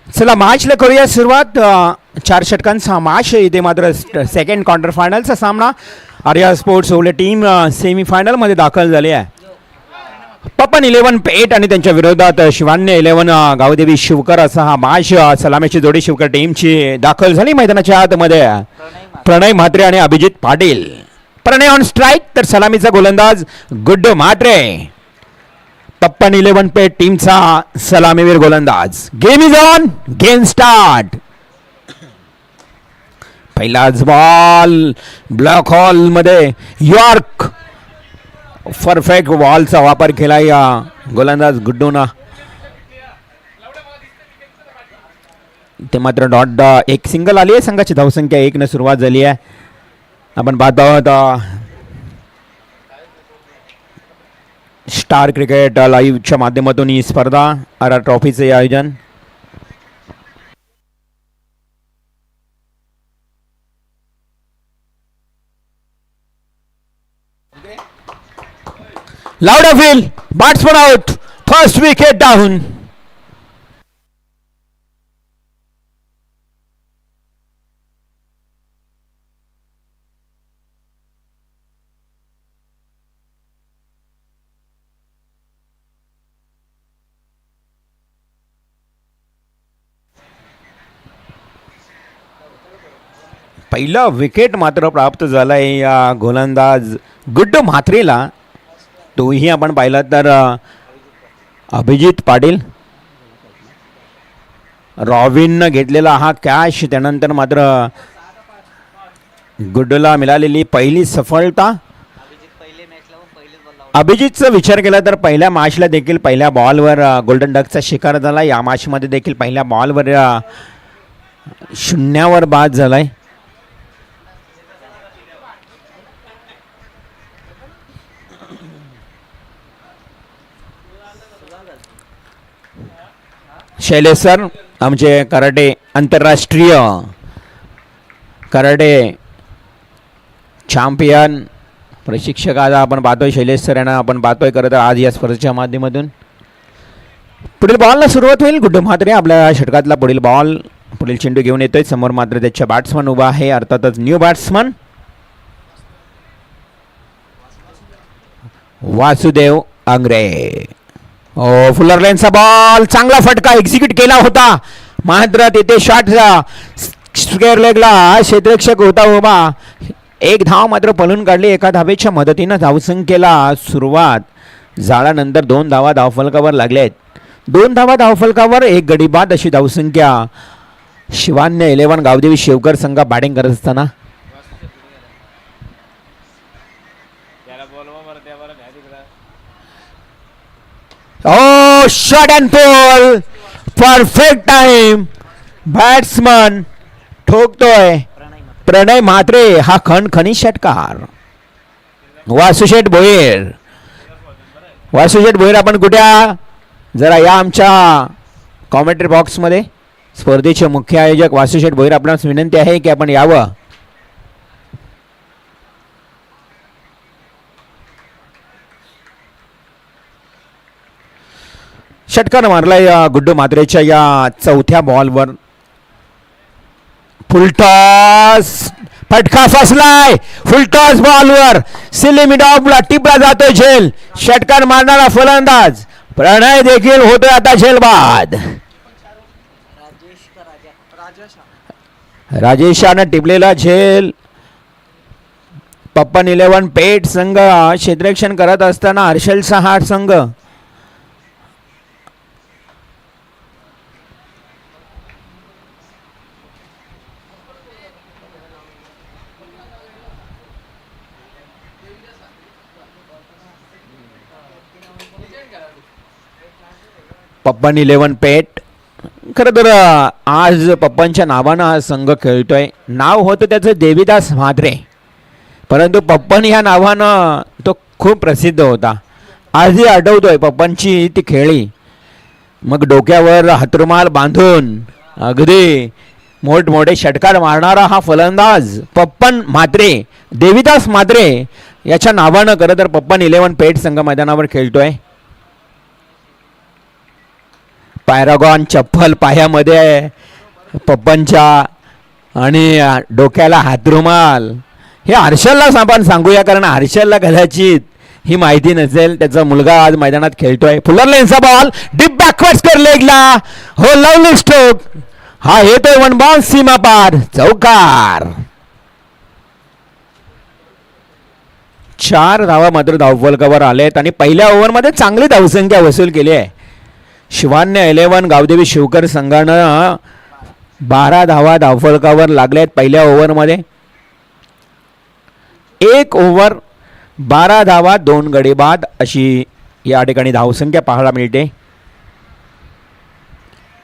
चला मॅचला करूया सुरुवात. 4 षटकांचा मॅच इथे मात्र सेकंड क्वार्टर फायनलचा सामना. आर्या स्पोर्ट्स ओवले टीम सेमीफायनलमध्ये दाखल झाली आहे. पपन 11 पेठ आणि त्यांच्या विरोधात शिवान्य 11 गावदेवी शिवकर असा हा मॅच. सलामीची जोडी शिवकर टीमची दाखल झाली मैदानाच्या आतमध्ये. प्रणय म्हात्रे आणि अभिजित पाटील. प्रणय ऑन स्ट्राईक तर सलामीचा गोलंदाज गुड्डू म्हात्रे. पप्पन 11 पेठ टीमचा सलामीवीर गोलंदाज. Game is on. Game start. पहिलाच बॉल ब्लॅक हॉल मध्ये यॉर्क. परफेक्ट बॉलचा वापर केला या गोलंदाज गुड्डूना. ते मात्र डॉट एक सिंगल आली आहे. संघाची धावसंख्या 1 ने सुरुवात झाली आहे. आपण पाहत आहोत स्टार क्रिकेट लाईव्हच्या माध्यमातून ही स्पर्धा आर ट्रॉफीचे आयोजन. Loud feel batsman out. First wicket down. पहिला विकेट मात्र प्राप्त झालाय या गोलंदाज गुड्डू म्हात्रेला. तोही आपण पाहिला तर अभिजित पाटील रॉबिननं घेतलेला हा कॅच. त्यानंतर मात्र गुड्डूला मिळालेली पहिली सफलता. अभिजितचा विचार केला तर पहिल्या मॅचला देखील पहिल्या बॉलवर गोल्डन डकचा शिकार झाला. या मॅचमध्ये देखील पहिल्या बॉलवर 0 बाद झालाय. शैलेश सर आमचे कराटे आंतरराष्ट्रीय कराटे चॅम्पियन प्रशिक्षक आज आपण पाहतोय. शैलेश सर यांना आपण पाहतोय करत आज या स्पर्धेच्या माध्यमातून. पुढील बॉलला सुरुवात होईल. गुड्डू म्हात्रे आपल्या षटकातला पुढील बॉल पुढील चेंडू घेऊन येतोय. समोर मात्र त्याच्या बॅट्समन उभा आहे. अर्थातच new batsman Vasudev Angre. Fuller लाईनचा बॉल चांगला फटका एक्झिक्यूट केला होता. मात्र तेथे शॉट स्क्वेअर लेगला क्षेत्ररक्षक होता उभा. एक धाव मात्र पळून काढली. एका धावेच्या मदतीनं धावसंख्येला सुरुवात. जाळानंतर 2 धावा धावफलकावर लागलेत. 2 धावा धावफलकावर 1 गडी बाद अशी धावसंख्या. शिवान्य 11 गावदेवी शिवकर संघ बॅटिंग करत असताना shot and pull. Perfect time. Batsman ठोकतोय प्रणय म्हात्रे. हा खणखणी षटकार. वासुशेठ भोईर. वासुशेठ भोईर आपण कुठे जरा या आमच्या कॉमेंट्री बॉक्समध्ये. स्पर्धेचे मुख्य आयोजक वासुशेठ भोईर आपणास विनंती आहे की आपण यावं. षटकार मारलाय या गुड्डू म्हात्रेच्या या चौथ्या बॉलवर. फुलटॉस फटका फसलाय. फुलटॉस बॉलवर सिलिमिड ऑफला टिपला जातोय झेल. षटकार मारणारा फलंदाज प्रणय देखील होतोय आता झेलबाद. राजेशानं टिपलेला झेल. पप्पन 11 पेठ संघ क्षेत्ररक्षण करत असताना हर्षल सहार संघ. पप्पन 11 पेठ. खरं तर आज पप्पनच्या नावानं हा संघ खेळतोय. नाव होतं त्याचं देवीदास म्हात्रे, परंतु पप्पन ह्या नावानं तो खूप प्रसिद्ध होता. आजही आठवतोय पप्पनची ती खेळी. मग डोक्यावर हातरुमाल बांधून अगदी मोठमोठे षटकार मारणारा हा फलंदाज पप्पन म्हात्रे, देवीदास म्हात्रे याच्या नावानं खरं तर पप्पन 11 पेठ संघ मैदानावर खेळतोय. पॅरागॉन चप्पल पायामध्ये आहे पप्पनच्या आणि डोक्याला हातरुमाल. हे हर्षलला आपण सांगूया कारण हर्षलला कदाचित ही माहिती नसेल. त्याचा मुलगा आज मैदानात खेळतोय. फुलर लेनचा बॉल डीप बॅकवर्ड्स कर लेगला. हो लवली स्ट्रोक. हा येतोय वन बाउन्स सीमा पार चौकार. 4 धावा मात्र धावफलकावर आलेत आणि पहिल्या ओव्हरमध्ये चांगली धावसंख्या वसूल केली आहे. शिवान्य 11 गावदेवी शिवकर संघानं 12 धावा धावफलकावर लागल्यात पहिल्या ओव्हरमध्ये. 1 ओव्हर 12 धावा 2 गडी बाद अशी या ठिकाणी धावसंख्या पाहायला मिळते.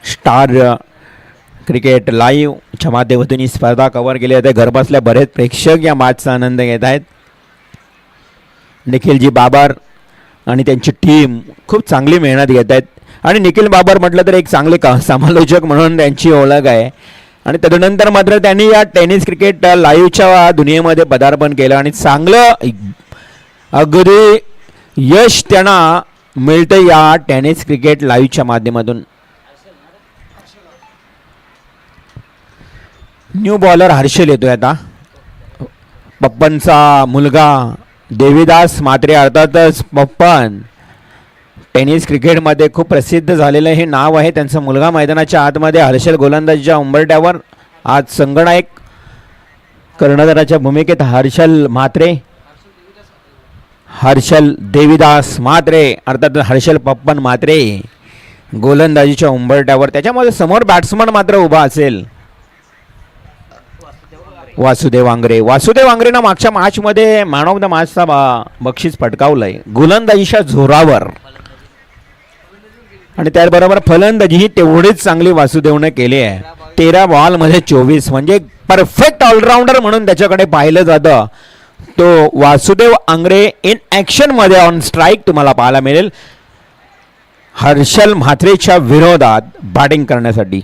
स्टार क्रिकेट लाईव्हच्या माध्यमातून ही स्पर्धा कव्हर केली जाते. घरबसल्या बरेच प्रेक्षक या मॅचचा आनंद घेत आहेत. निखिलजी बाबर आणि त्यांची टीम खूप चांगली मेहनत घेत आहेत आणि निखिल बाबर म्हटलं तर एक चांगले समालोचक म्हणून त्यांची ओळख आहे. आणि तदनंतर मात्र त्यांनी या टेनिस क्रिकेट लाईव्हच्या दुनियेमध्ये पदार्पण केलं आणि चांगलं अगदी यश त्यांना मिळतं या टेनिस क्रिकेट लाईव्हच्या माध्यमातून. न्यू बॉलर हर्षल येतोय आता. पप्पनचा मुलगा देवीदास म्हात्रे अर्थातच पप्पन टेनिस क्रिकेटमध्ये खूप प्रसिद्ध झालेलं हे नाव आहे. त्यांचा मुलगा मैदानाच्या आतमध्ये हर्षल गोलंदाजीच्या उंबरट्यावर. आज संगनायक कर्णधाराच्या भूमिकेत हर्षल म्हात्रे. हर्षल देवीदास म्हात्रे अर्थात हर्षल पप्पन म्हात्रे गोलंदाजीच्या उंबरट्यावर. त्याच्यामध्ये समोर बॅट्समन मात्र उभा असेल वासुदेव आंग्रे. वासुदेव आंग्रेनं मागच्या मॅचमध्ये मॅन ऑफ द मॅचचा बक्षीस पटकावलंय गोलंदाजीच्या जोरावर आणि त्याचबरोबर फलंदाजी ही तेवढीच चांगली वासुदेवने केली आहे. 13 बॉलमध्ये 24 म्हणजे परफेक्ट ऑलराऊंडर म्हणून त्याच्याकडे पाहिलं जातं. तो वासुदेव आंग्रे इन ॲक्शन मध्ये ऑन स्ट्राईक तुम्हाला पाहायला मिळेल हर्षल म्हात्रेच्या विरोधात बॅटिंग करण्यासाठी.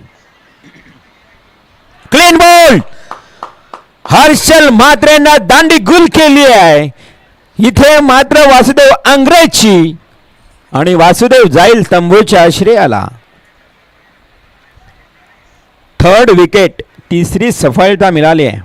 Clean ball. हर्षल म्हात्रेंना दांडी गुल केली आहे इथे मात्र वासुदेव आंग्रेची आणि वासुदेव जाईल तंबूच्या श्रेयाला. 3rd wicket. तिसरी सफलता मिळाली आहे.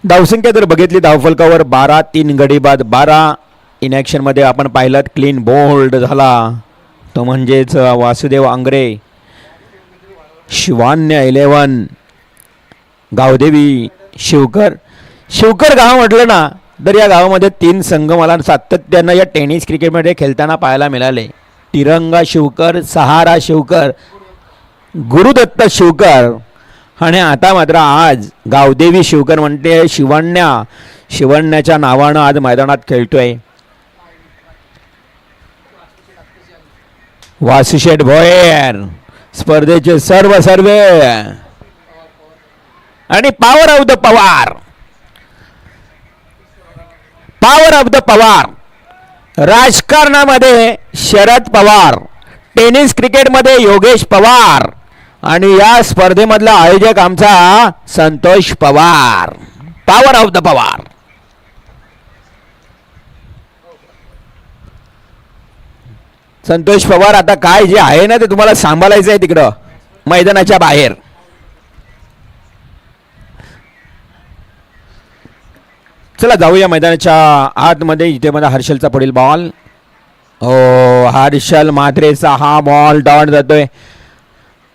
धावसंख्या जर बघितली धावफलकावर 12 3 गडी बाद 12 इन ॲक्शन मध्ये आपण पाहिलं क्लीन बोल्ड झाला तो म्हणजेच वासुदेव आंग्रे. शिवान्य 11 गावदेवी शिवकर. शिवकर गाव म्हटलं ना तर या गावामध्ये 3 संघ मला सातत्यानं या टेनिस क्रिकेटमध्ये खेळताना पाहायला मिळाले. तिरंगा शिवकर, सहारा शिवकर, गुरुदत्त शिवकर आणि आता मात्र आज गावदेवी शिवकर म्हणते शिवण्याच्या नावानं आज मैदानात खेळतोय. वासुशेठ भोयर स्पर्धेचे सर्व आणि power off the Pawar. Power off the Pawar. राजकारणामध्ये शरद पवार, टेनिस क्रिकेटमध्ये योगेश पवार आणि या स्पर्धेमधला आयोजक आमचा Santosh Pawar. Power off the Pawar. Santosh Pawar आता काय जे आहे ना ते तुम्हाला सांभाळायचं आहे तिकडं मैदानाच्या बाहेर. चला जाऊया मैदानाच्या आतमध्ये. इथे मला हर्षलचा पुढील बॉल. ओ हर्षल म्हात्रेचा हा बॉल डॉट जातोय.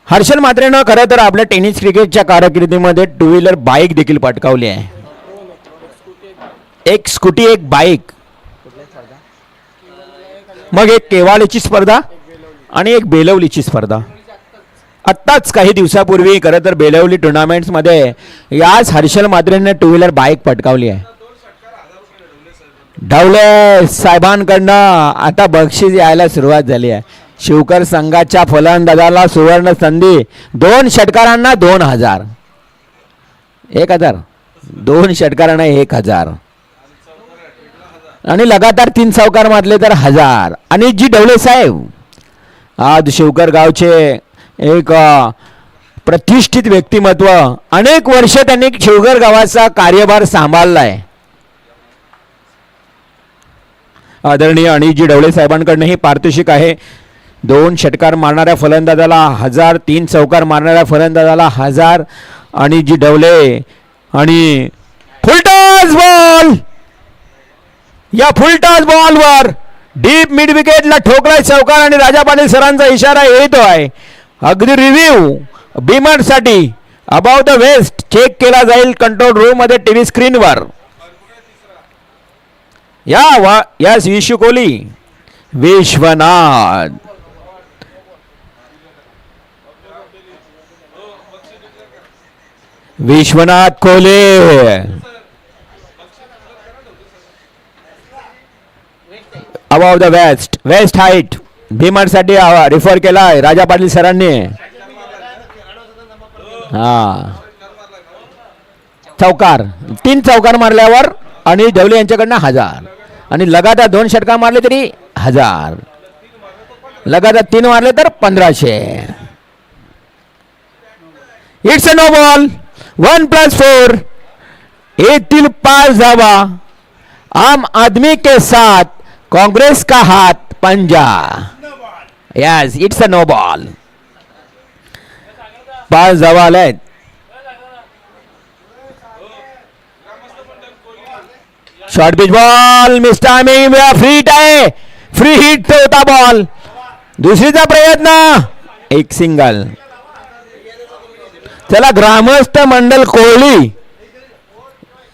हर्षल म्हात्रेनं खरं तर आपल्या टेनिस क्रिकेटच्या कारकिर्दीमध्ये 2 व्हीलर बाईक देखील पटकावली आहे. एक स्कूटी एक बाईक. मग एक केवाळीची स्पर्धा आणि एक बेलवलीची स्पर्धा. आत्ताच काही दिवसापूर्वी खरं तर बेलवली टुर्नामेंट्समध्ये याच हर्षल म्हात्रेने 2 व्हीलर बाईक पटकावली आहे. ढवळे साहेबांकडनं आता बक्षीस यायला सुरुवात झाली आहे. शिवकर संघाच्या फलंदाजाला सुवर्ण संधी. 2 षटकारांना 2000. 1000. 2 षटकारांना 1000 आणि लगातार 3 चौकार मारले तर 1000. आणि जी ढवळे साहेब आज शिवकर गावचे एक प्रतिष्ठित व्यक्तिमत्व, अनेक वर्ष त्यांनी शिवगर गावाचा कार्यभार सांभाळलाय. आदरणीय अनिलजी ढवळे साहेबांकडनं हे पारितोषिक आहे. 2 षटकार मारणाऱ्या फलंदाजाला 1000, 3 चौकार मारणाऱ्या फलंदाजाला 1000. अनिलजी ढवळे आणि फुलटॉस बॉल, या फुलटॉस बॉलवर डीप मिड विकेटला ठोकलाय चौकार आणि राजा पाटील सरांचा इशारा येतो आहे. अगदी रिव्ह्यू बीमर साठी अबाउट द वेस्ट चेक केला जाईल कंट्रोल रूम मध्ये टीव्ही स्क्रीनवर. Yes Vishu Kohli, Vishwanath, Vishwanath Kohli about the waist height beamer साठी रिफर केलाय राजा पाटील सरांनी. चौकार 3 चौकार मारल्यावर आणि ढवले यांच्याकडनं 1000 आणि लगातार 2 षटकार मारले तरी 1000, लगातार 3 मारले तर 1500. It's a no ball. 1+4 येतील 5 धावा. आम आदमी के साथ कांग्रेस का हाथ पंजा. Yes it's a no ball. 5 धावा आल्यात. Short pitch ball miss timing, free hit होता बॉल. दुसरीचा प्रयत्न, एक सिंगल. चला ग्रामस्थ मंडल कोहली,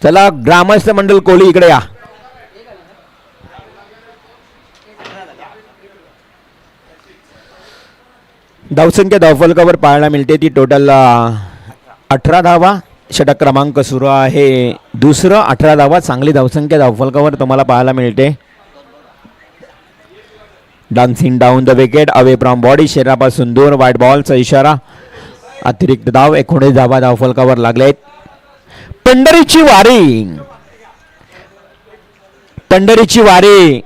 चला ग्रामस्थ मंडल कोहली इकडे या. धावसंख्या धावफलकावर पाहायला मिळते ती टोटल 18 धावा. षटक क्रमांक सुरू आहे दुसरं. 18 धावा चांगली धावसंख्या धावफलकावर तुम्हाला पाहायला मिळते. Dancing down the wicket away from body, शरीरापासून दूर. व्हाईट बॉलचा इशारा. अतिरिक्त धाव 19 धावा धावफलकावर लागलेत. पंढरीची वारी, पंढरीची वारी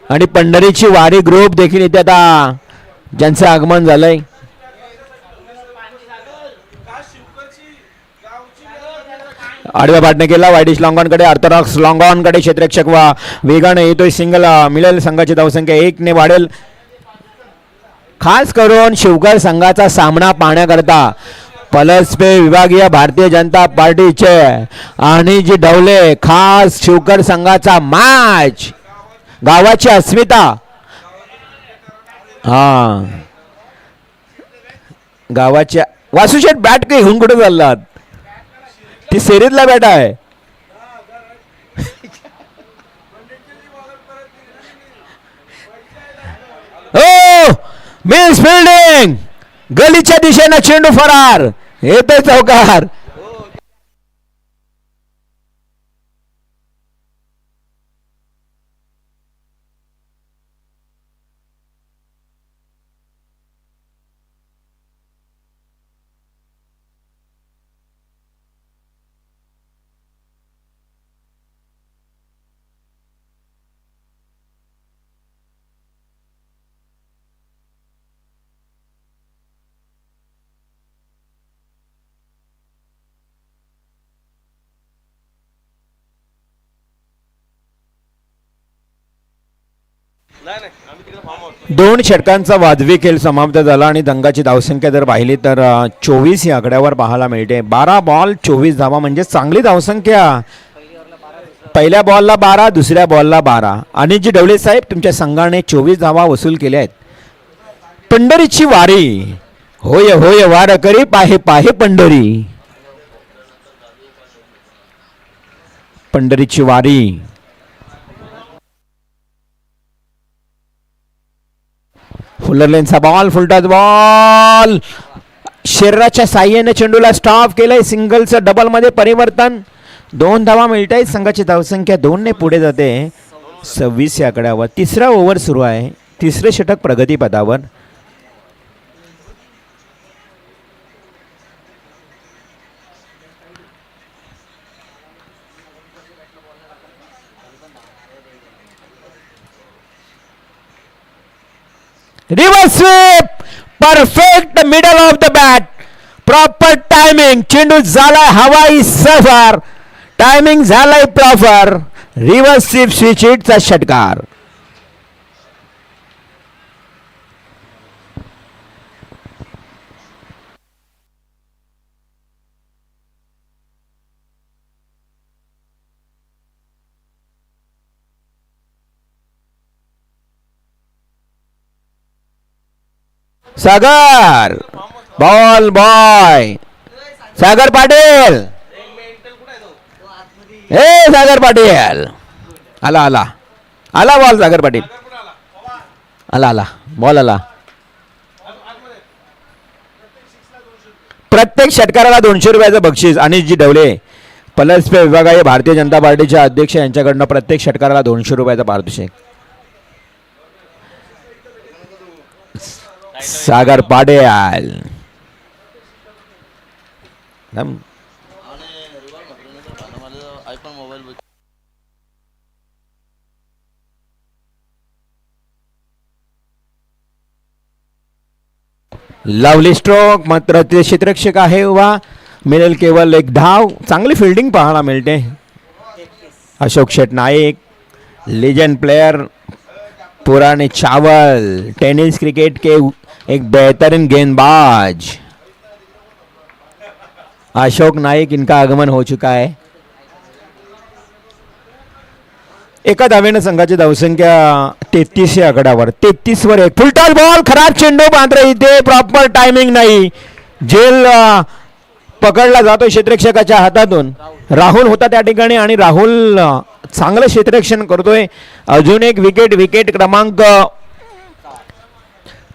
आणि पंढरीची वारी ग्रुप देखील इथे आता ज्यांचं आगमन झालंय. आडव्या पाटणे केला वाईडिश लॉंगॉनकडे, ऑर्थोडॉक्स लॉंगॉनकडे क्षेत्ररक्षक वेगाने येतोय. सिंगल मिळेल. संघाची धावसंख्या 1 ने वाढेल. खास करून शिवगर संघाचा सामना पाहण्याकरता पलसपे विभागीय भारतीय जनता पार्टीचे आणि जी ढवळे खास शिवगर संघाचा मॅच, गावाची अस्मिता. गावाच्या वासुशेठ बॅट काही घेऊन कुठे चाललात? ती सेरीतला बॅट आहे. हो मिस फिल्डिंग, गलीच्या दिशेने चेंडू फरार. येतोय चौकार. दोन षटकांचा वाजवी खेळ समाप्त झाला आणि दंगाची धावसंख्या जर पाहिली तर 24 या आकड्यावर पाहायला मिळते. 12 बॉल 24 धावा म्हणजे चांगली धावसंख्या. पहिल्या बॉलला 12, दुसऱ्या बॉलला 12. अनिलजी ढवळे साहेब तुमच्या संघाने 24 धावा वसूल केल्या आहेत. पंढरीची वारी, होय होय वार करी पाहे पाहे पंढरी. पंढरीची वारी. फुलरलेनचा बॉल, फुलटॉस बॉल. शरीराच्या साह्याने चेंडूला स्टॉप केलंय. सिंगलचं डबल मध्ये परिवर्तन. 2 धावा मिळत आहेत. संघाची धावसंख्या 2 ने पुढे जाते 26 या आकड्यावर. तिसरा ओव्हर सुरू आहे. तिसरे षटक प्रगतीपथावर. Reverse sweep, perfect middle of the bat. Proper timing, चेंडू झालाय हवाई सफर, टायमिंग झालाय प्रॉपर, रिव्हर्स स्विच हिटचा षटकार. सागर बॉल बॉय, सागर पाटील, हे सागर पाटील, आला आला आला बॉल, सागर पाटील आला आला बॉल आला. प्रत्येक षटकाराला 200 रुपयाचं बक्षीस. अनिशजी ढवले, पलसपे विभागाचे भारतीय जनता पार्टीचे अध्यक्ष यांच्याकडनं प्रत्येक षटकाराला 200 रुपयाचं पारितोषिक. सागर पाटील लवली स्ट्रोक, मात्र ते क्षेत्ररक्षक आहे उभा, मिळेल केवळ एक धाव. चांगली फिल्डिंग पाहायला मिळते. अशोक शेठ नाईक, लेजेंड प्लेयर, पुराने चावल, टेनिस क्रिकेट के एक बेहतरीन गेंदबाज अशोक नाईक, इनका आगमन हो चुका है. एका धावेनं संघाची धावसंख्या 33 या आकड्यावर. 33 वर एक फुलटॉस बॉल, खराब चेंडू, मात्र इथे प्रॉपर टायमिंग नाही. झेल पकडला जातो क्षेत्ररक्षकाच्या हातातून. राहुल होता त्या ठिकाणी आणि राहुल चांगलं क्षेत्ररक्षण करतोय. अजून एक विकेट, विकेट क्रमांक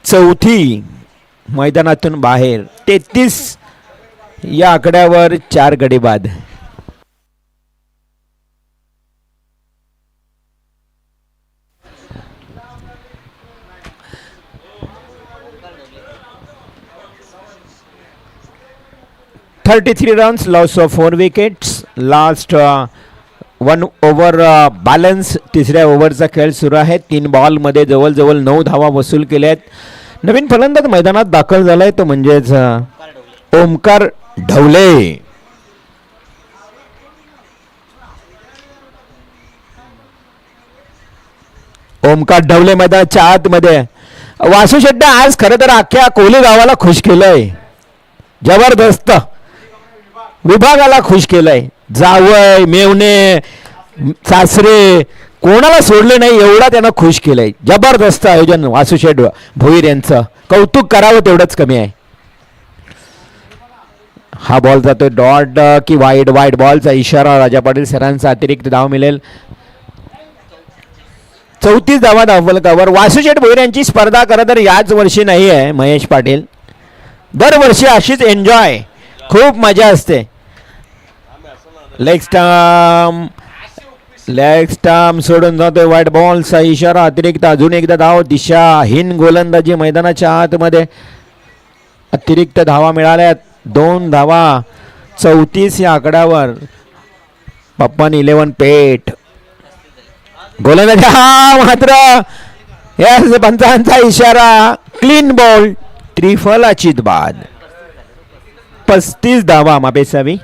4 मैदानातून बाहेर. 33 या आकड्यावर 4 गडी बाद. $33 runs, loss of 4 wickets. Last 1 over balance. तिसऱ्या ओव्हरचा खेळ सुरू आहे. 3 बॉलमध्ये जवळजवळ 9 धावा वसूल केल्या आहेत. नवीन फलंदाज मैदानात दाखल झालाय तो म्हणजेच ओमकार ढवले. ओमकार ढवले मैदानाच्या आतमध्ये. वासू शेट्टी आज खरं तर अख्ख्या कोहली गावाला खुश केलंय. जबरदस्त विभागाला खुश केलंय. जावय, मेवणे, सासरे कोणाला सोडले नाही एवढा त्यांना खुश केलंय. जबरदस्त आयोजन वासुशेठ भोईर यांचं. कौतुक करावं तेवढंच कमी आहे. हा बॉल जातोय डॉट की वाईड. वाईड बॉलचा इशारा. राजा पाटील सरांचा अतिरिक्त धाव मिळेल. 34 धावा धावफलकावर. वासुशेठ भोईर यांची स्पर्धा खरं तर याच वर्षी नाही आहे महेश पाटील. दरवर्षी अशीच एन्जॉय, खूप मजा असते. लेग स्टंप सोडून जातोय. व्हाईट बॉलचा इशारा. अतिरिक्त अजून एकदा धाव. दिशाहीन गोलंदाजी मैदानाच्या आतमध्ये. अतिरिक्त धावा मिळाल्या 2 धावा. 34 या आकड्यावर. पप्पन 11 पेट गोलंदाजी. हा मात्र या पंचांचा इशारा. Clean ball. त्रिफलाचीत बाद. 35 धावा मापेसावी.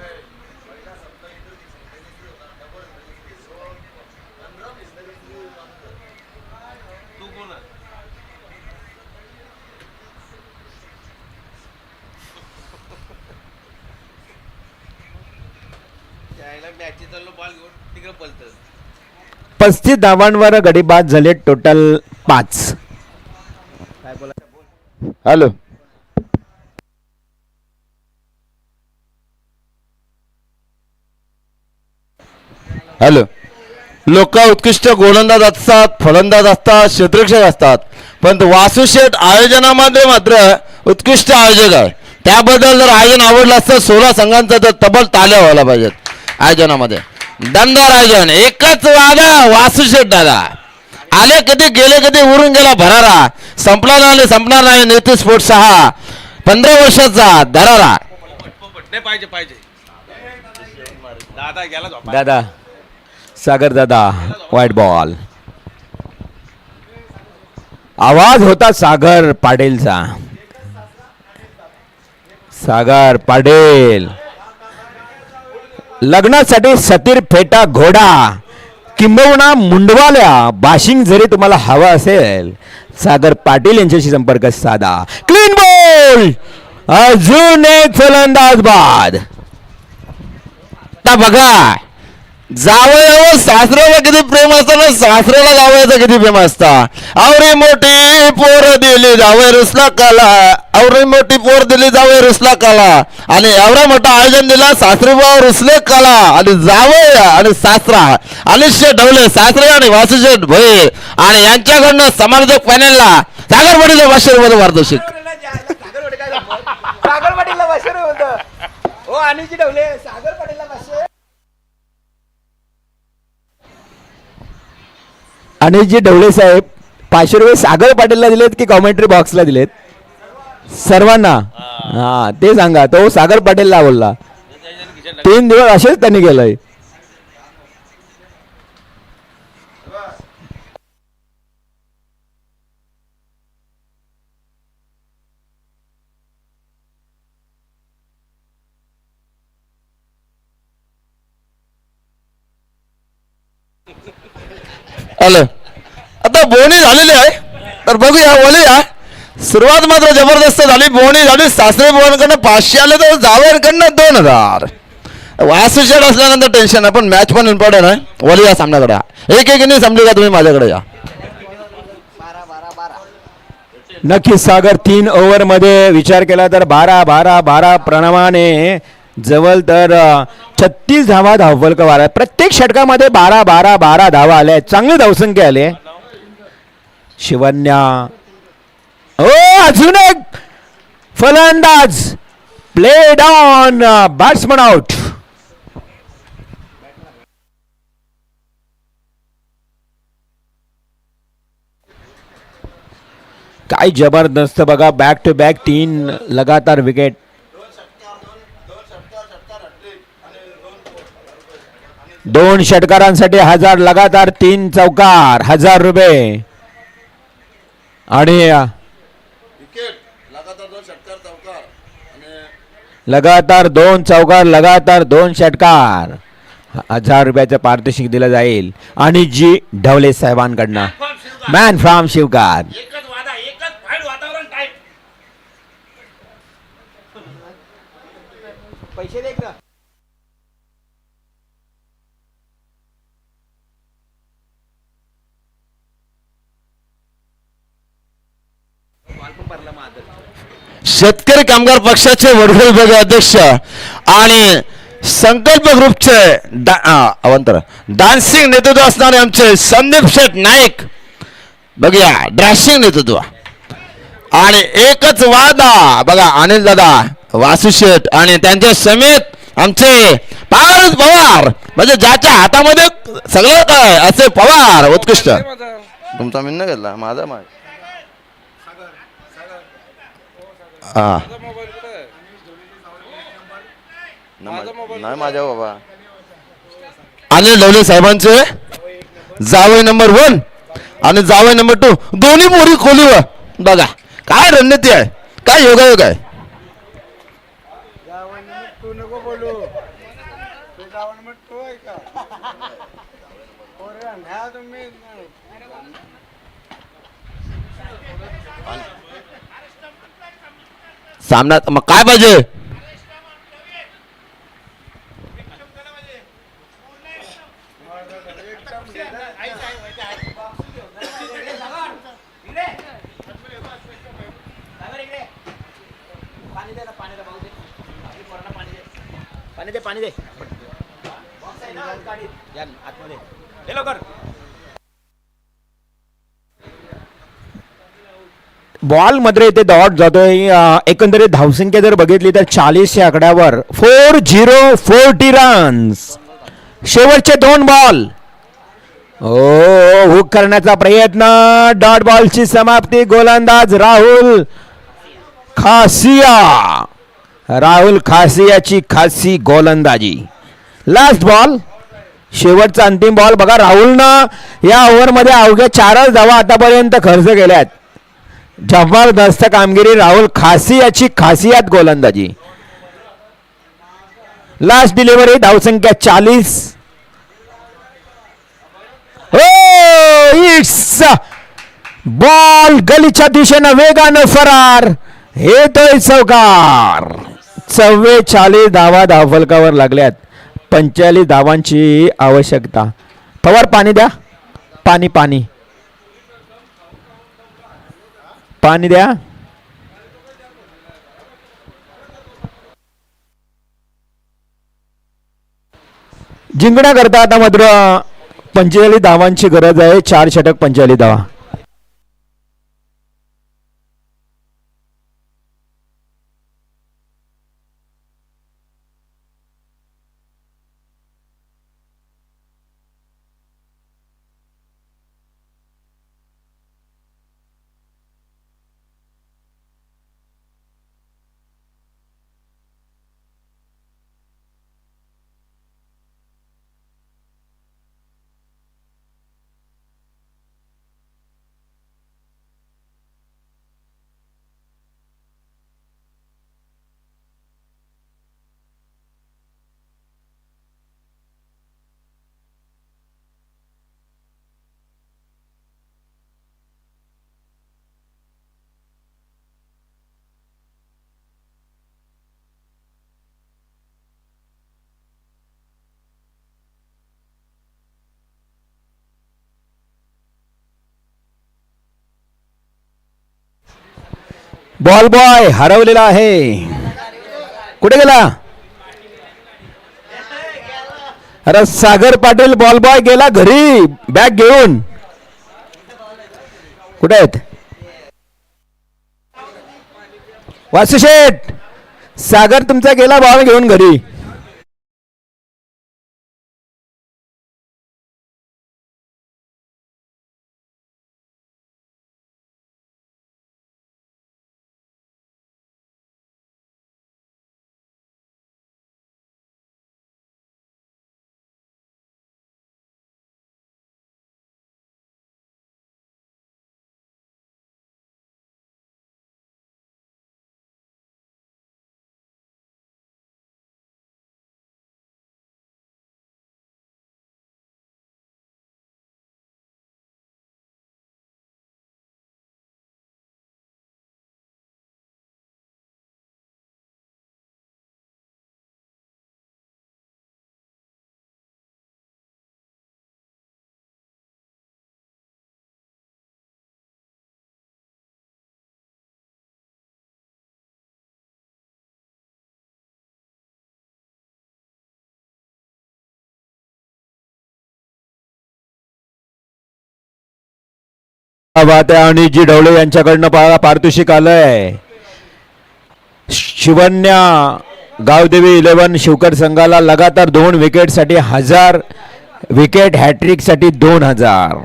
पस्तीस धावांवर गडी बाद झाले. टोटल 5. Hello, hello. लोक उत्कृष्ट गोलंदाज असतात, फलंदाज असतात, क्षेत्ररक्षक असतात, पण वासुशेठ आयोजनामध्ये मात्र उत्कृष्ट आयोजक आहे. त्याबद्दल जर आयोजन आवडलं असतं 16 संघांचं तर तब्बल ताल्या व्हायला पाहिजेत आयोजनामध्ये. दमदार आयोजन. एकच वादा वासुशेठ दादा. आले कधी गेले कधी, उरून गेला भरारा. संपला नाही संपणार नाही. नेतृत्व स्पोर्ट्स 6 15 वर्षाचा धरारा. दादा सागर दादा. White ball. आवाज होता सागर पाटीलचा. सागर पाटील. लग्नासाठी सतीर फेटा घोडा किंबहुना मुंडवाल्या बाशिंग जरी तुम्हाला हवा असेल सागर पाटील यांच्याशी संपर्क साधा. Clean ball. अजून एक फलंदाज बाद. आता बघा जावयावर सासऱ्याला किती प्रेम असतं ना सासऱ्याला जावयाचं किती प्रेम असतं. आवरी मोठी पोर दिली जावय रुसला काला. आवरी मोठी पोर दिली जावय रुसला काला. आणि एवढा मोठा आयोजन दिला सासरी भाव रुसले काला. आणि जावय आणि सासरा अनिश्य ढवले सासरे आणि वासुशेठ भोये आणि यांच्याकडनं समालोचक पॅनेलला सागरवाडीला 500 रुपये पारितोषिक. सागर पाटीलला 500 बोलतो. ओ अनिलजी ढवले सागर पाटीलला 500. अनिलजी ढवळे साहेब 500 रुपये सागर पाटीलला दिलेत की कॉमेंट्री बॉक्सला दिलेत सर्वांना. हा ते सांगा. तो सागर पाटीलला बोलला. 3 दिवस असेच त्यांनी केलंय. आलं आता बोणी झालेली आहे तर बघूया बोलूया. सुरुवात मात्र जबरदस्त झाली. बोणी झाली. सासरे बोनकडनं 500 आले तर जावयाकडनं 2000. वासुशेड असल्यानंतर टेन्शन आहे पण मॅच पण इम्पॉर्टंट आहे. बोलूया सामन्याकडे. एक नाही समजू का तुम्ही माझ्याकडे या. नक्की सागर 3 ओव्हर मध्ये विचार केला तर 12 प्रमाणे जवळ तर 36 धावा धावफलक प्रत्येक षटकामध्ये 12 धावा आल्या. चांगली धावसंख्या आली. शिवन्या ओ अजून एक फलंदाज प्लेड ऑन बॅट्समन आउट. काय जबरदस्त बघा. बॅक टू बॅक 3 लगातार विकेट. दोन षटकारांसाठी 1000 लगातार 3 चौकार 1000 रुपये. आणि लगातार 2 चौकार लगातार 2 षटकार 1000 रुपयाचं पारितोषिक दिलं जाईल. आणि जी ढवले साहेबांकडनं मॅन फ्रॉम शिवकार. पैसे दे. शेतकरी कामगार पक्षाचे वडगाव विभागीय अध्यक्ष आणि संकल्प ग्रुपचे अवंतर डान्सिंग नेतृत्व असणारे आमचे संदीप शेठ नाईक. बघूया ड्रॅशिंग नेतृत्व. आणि एकच वादा बघा अनिल दादा वासू शेठ आणि त्यांच्या समेत आमचे पारस पवार म्हणजे ज्याच्या हातामध्ये सगळं काय असे पवार उत्कृष्ट. तुमचा मिन्न घेतला माझा माय हा नाही माझ्या बाबा. अनिल ढवले साहेबांचे जावई नंबर 1 आणि जावई नंबर 2 दोन्ही पोरी खोलीवर. बघा काय रणनीती आहे. काय योगायोग आहे. सामन्यात मग काय पाहिजे. पाणी दे. बॉल मध्ये इथे डॉट जातोय. एकंदरीत धावसंख्या जर बघितली तर 40 या आकड्यावर 40 रन्स. शेवटचे 2 बॉल. हुक करण्याचा प्रयत्न. डॉट बॉलची समाप्ती. गोलंदाज राहुल खासियाची खासी गोलंदाजी. लास्ट बॉल शेवटचा अंतिम बॉल. बघा राहुलनं या ओव्हरमध्ये अवघ्या 4 धावा आतापर्यंत खर्च केल्यात. जबरदस्त कामगिरी. राहुल खासियाची खासियत गोलंदाजी. लास्ट डिलिव्हरी, धावसंख्या 40. इट्स बॉल गलीच्या दिशेनं वेगानं फरार, येतोय चौकार. 44 धावा धावफलकावर लागल्यात. 45 धावांची आवश्यकता. पवार पाणी द्या, पाणी पाणी पाणी द्या. जिंकण्याकरता आता मात्र 45 धावांची गरज आहे. 4 षटक 45 धावा. बॉल बॉय हरवलेला आहे. कुठे गेला? अरे सागर पाटील बॉल बॉय गेला घरी बॅग घेऊन. कुठे आहेत? वासुशेठ, सागर तुमचा गेला बॉल घेऊन घरी. आणि जी ढवळे यांच्याकडनं पारितोषिक आलंय. शिवन्या गावदेवी 11 शिवकर संघाला लगातार 2 विकेटसाठी 1000 विकेट, हॅट्रिक साठी 2000.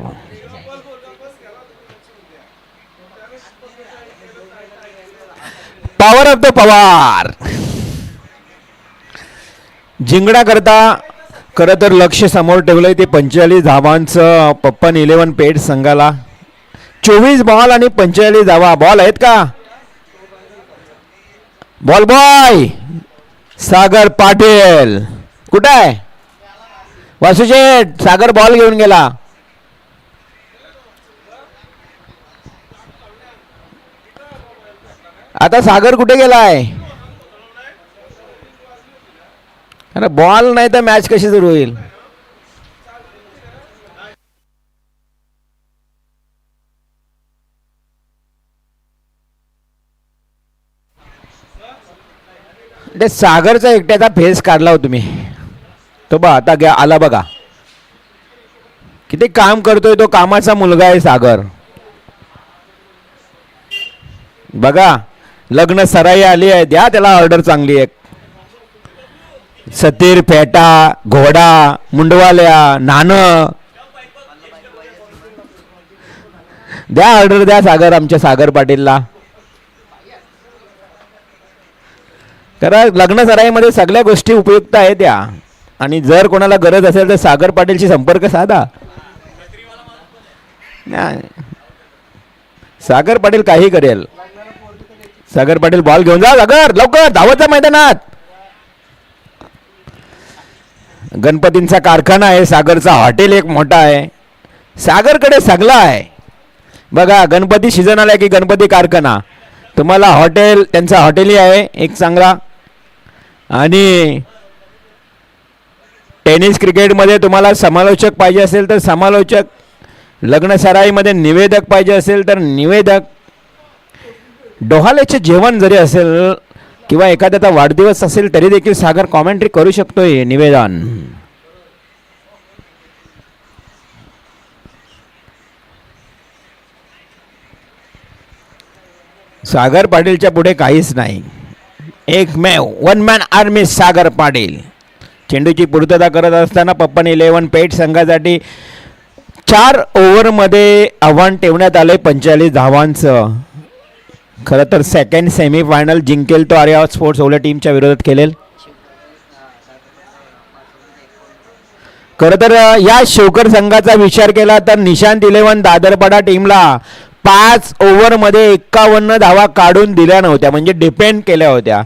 Power off the Pawar. जिंकण्याकरता खरं तर लक्ष समोर ठेवलंय ते 45 धावांचं पप्पन 11 पेठ संघाला. 24 बॉल आणि 45 धावा. बॉल आहेत का? बॉल बॉय सागर पाटील कुठे आहे? वासुशेठ, सागर बॉल घेऊन गेला. आता सागर कुठे गेलाय? अरे बॉल नाही तर मॅच कशी सुरू होईल? ते सागरचा एकट्याचा फेस काढला हो तुम्ही. तो बा आता घ्या आला बघा. किती काम करतोय तो. कामाचा मुलगा आहे सागर. बघा लग्न सराई आली आहे. द्या त्याला ऑर्डर चांगली आहे. सतीर, फेटा, घोडा, मुंडवाल्या, नाणं द्या ऑर्डर द्या सागर, आमच्या सागर पाटीलला. कारण लग्न सराईमध्ये सगळ्या गोष्टी उपयुक्त आहेत त्या. आणि जर कोणाला गरज असेल तर सागर पाटीलशी संपर्क साधा. सागर पाटील काही करेल. सागर पाटील बॉल घेऊन जा. सागर लवकर धावत जा मैदानात. गणपतींचा कारखाना आहे, सागरचा हॉटेल एक मोठा आहे, सागरकडे सगळं आहे. बघा गणपती सीझन आला की गणपती कारखाना, तुम्हाला हॉटेल, त्यांचा हॉटेलही आहे एक चांगला. आणि टेनिस क्रिकेटमध्ये तुम्हाला समालोचक पाहिजे असेल तर समालोचक, लग्नसराईमध्ये निवेदक पाहिजे असेल तर निवेदक, डोहाल्याचे जेवण जरी असेल किंवा एखाद्याचा वाढदिवस असेल तरी देखील सागर कॉमेंट्री करू शकतोय निवेदन. सागर पाटीलच्या पुढे काहीच नाही. एकमेव one man army Sagar Patil. चेंडूची पूर्तता करत असताना पप्पन 11 पेठ संघासाठी 4 ओव्हरमध्ये आव्हान ठेवण्यात आले 45 धावांचं. खरं तर सेकंड सेमीफायनल जिंकेल तो आर्या स्पोर्ट्स ओले टीमच्या विरोधात खेळेल. खरं तर या शिवकर संघाचा विचार केला तर निशांत 11 दादरपाडा टीमला 5 ओव्हरमध्ये 51 धावा काढून दिल्या नव्हत्या, म्हणजे डिपेंड केल्या होत्या.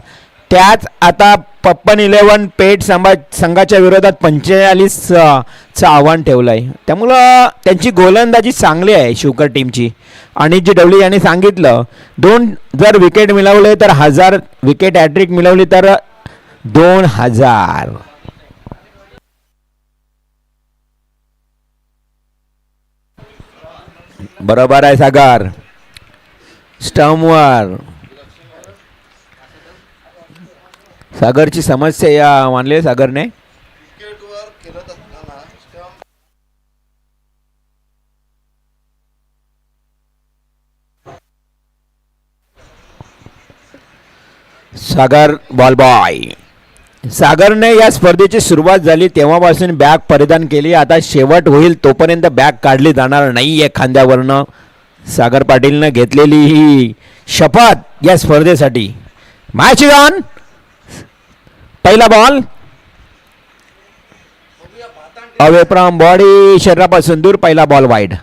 त्याच आता पप्पन 11 पेठ संघाच्या विरोधात 45चं आव्हान ठेवलं आहे. त्यामुळं त्यांची गोलंदाजी चांगली आहे शिवकर टीमची. आणि जी डब्ल्यू यांनी सांगितलं 2 जर विकेट मिळवले तर 1000, विकेट हॅट्रिक मिळवली तर 2000. बरोबर आहे सागर. स्टंपवर सागरची समस्या या मानले सागरने. सागर बॉल बॉय. सागरने या स्पर्धेची सुरुवात झाली तेव्हापासून बॅग परिधान केली. आता शेवट होईल तोपर्यंत बॅग काढली जाणार नाहीये खांद्यावरनं. सागर पाटीलनं घेतलेली ही शपथ या स्पर्धेसाठी. Match on. पहिला बॉल अवे फ्रॉम बॉडी, शरीरापासून दूर. पहिला बॉल वाईड.